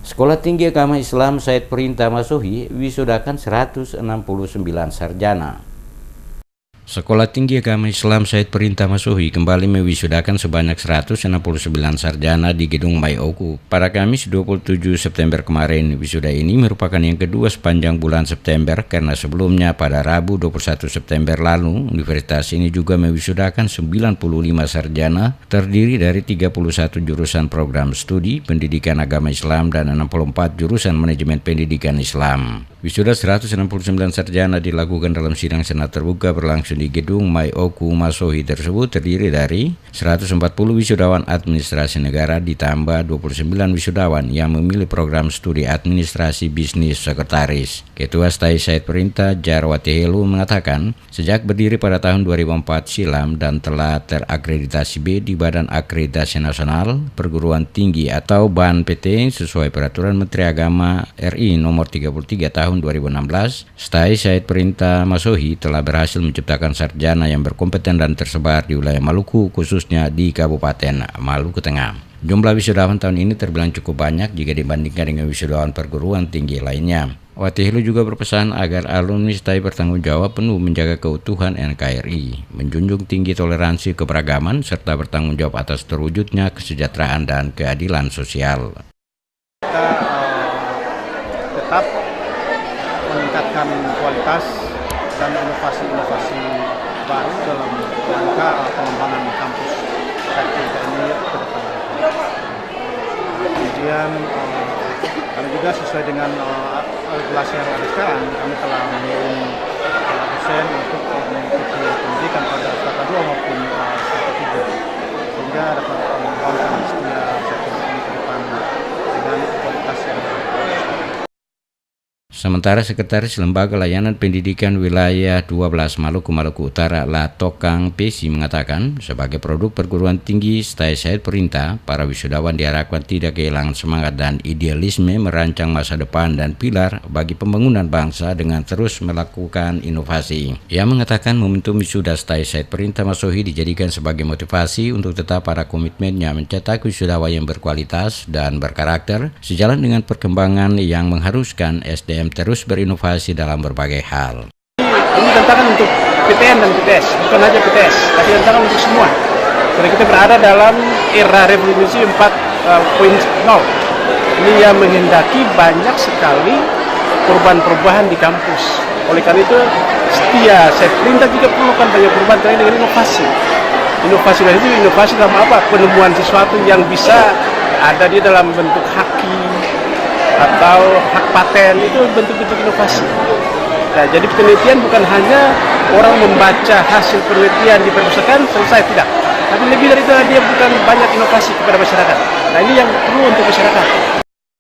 Sekolah Tinggi Agama Islam Said Perinta Masohi wisudakan 169 sarjana. Sekolah Tinggi Agama Islam Said Perinta Masohi kembali mewisudakan sebanyak 169 sarjana di Gedung Maioku pada Kamis 27 September kemarin. Wisuda ini merupakan yang kedua sepanjang bulan September karena sebelumnya pada Rabu 21 September lalu, universitas ini juga mewisudakan 95 sarjana terdiri dari 31 jurusan program studi pendidikan agama Islam dan 64 jurusan manajemen pendidikan Islam. Wisuda 169 sarjana dilakukan dalam sidang senat terbuka berlangsung di Gedung Maioku Masohi tersebut terdiri dari 140 wisudawan administrasi negara ditambah 29 wisudawan yang memilih program studi administrasi bisnis sekretaris. Ketua STAI Said Perinta Jarwati Helu mengatakan, sejak berdiri pada tahun 2004 silam dan telah terakreditasi B di Badan Akreditasi Nasional Perguruan Tinggi atau BAN PT sesuai Peraturan Menteri Agama RI Nomor 33 tahun 2016, STAI Said Perinta Masohi telah berhasil menciptakan sarjana yang berkompeten dan tersebar di wilayah Maluku, khususnya di Kabupaten Maluku Tengah. Jumlah wisudawan tahun ini terbilang cukup banyak jika dibandingkan dengan wisudawan perguruan tinggi lainnya. Watihilu juga berpesan agar alumni STAI bertanggung jawab penuh menjaga keutuhan NKRI, menjunjung tinggi toleransi keberagaman, serta bertanggung jawab atas terwujudnya kesejahteraan dan keadilan sosial. Kita tetap meningkatkan kualitas dan inovasi-inovasi baru dalam rangka pengembangan kampus Said Perinta ini ke depan. Kemudian kami juga sesuai dengan regulasi yang ada sekarang, kami telah mengirim dosen untuk mengikuti pendidikan pada strata 2 maupun strata 3 sehingga dapat mengembangkan setiap sektor ini ke depan dengan kualitas yang baik. Sementara Sekretaris Lembaga Layanan Pendidikan Wilayah 12 Maluku Utara Latokang Pesi mengatakan, sebagai produk perguruan tinggi STAI Said Perinta, para wisudawan diharapkan tidak kehilangan semangat dan idealisme merancang masa depan dan pilar bagi pembangunan bangsa dengan terus melakukan inovasi. Ia mengatakan momentum wisuda STAI Said Perinta Masohi dijadikan sebagai motivasi untuk tetap pada komitmennya mencetak wisudawan yang berkualitas dan berkarakter, sejalan dengan perkembangan yang mengharuskan SDM terus berinovasi dalam berbagai hal. Ini tantangan untuk PTN dan PTS, bukan hanya PTS, tapi tantangan untuk semua. Karena kita berada dalam era revolusi 4.0. Ini yang menghendaki banyak sekali perubahan-perubahan di kampus. Oleh karena itu, Said Perinta juga perlukan banyak perubahan terkait dengan inovasi. Inovasi dari itu, inovasi dalam apa? Penemuan sesuatu yang bisa ada di dalam bentuk haki atau hak paten, itu bentuk-bentuk inovasi. Nah, jadi penelitian bukan hanya orang membaca hasil penelitian di perpustakaan selesai, tidak. Tapi lebih dari itu dia bukan banyak inovasi kepada masyarakat. Nah, ini yang perlu untuk masyarakat.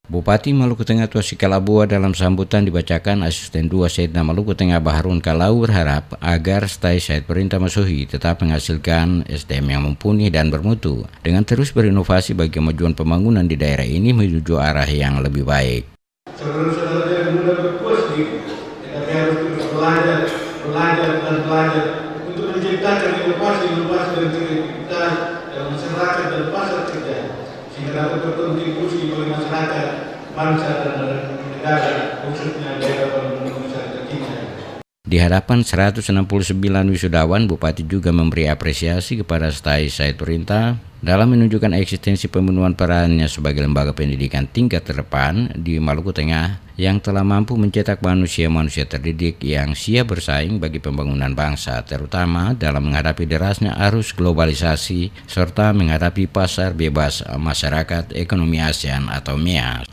Bupati Maluku Tengah Tuasi Kalabua dalam sambutan dibacakan Asisten 2 Setda Maluku Tengah Baharun Kalau berharap agar STAI Said Perinta Masohi tetap menghasilkan SDM yang mumpuni dan bermutu dengan terus berinovasi bagi kemajuan pembangunan di daerah ini menuju arah yang lebih baik. Saudara-saudara yang muda berpuas diri, tetapi harus terus belajar untuk menciptakan inovasi dan kreativitas dalam masyarakat dan pasar kerja, sehingga dapat berkontribusi bagi masyarakat, bangsa dan negara, khususnya daerah masyarakat kita. Di hadapan 169 wisudawan, Bupati juga memberi apresiasi kepada STAI Said Perinta dalam menunjukkan eksistensi pemenuhan perannya sebagai lembaga pendidikan tingkat terdepan di Maluku Tengah yang telah mampu mencetak manusia-manusia terdidik yang siap bersaing bagi pembangunan bangsa, terutama dalam menghadapi derasnya arus globalisasi serta menghadapi pasar bebas masyarakat ekonomi ASEAN atau MEA.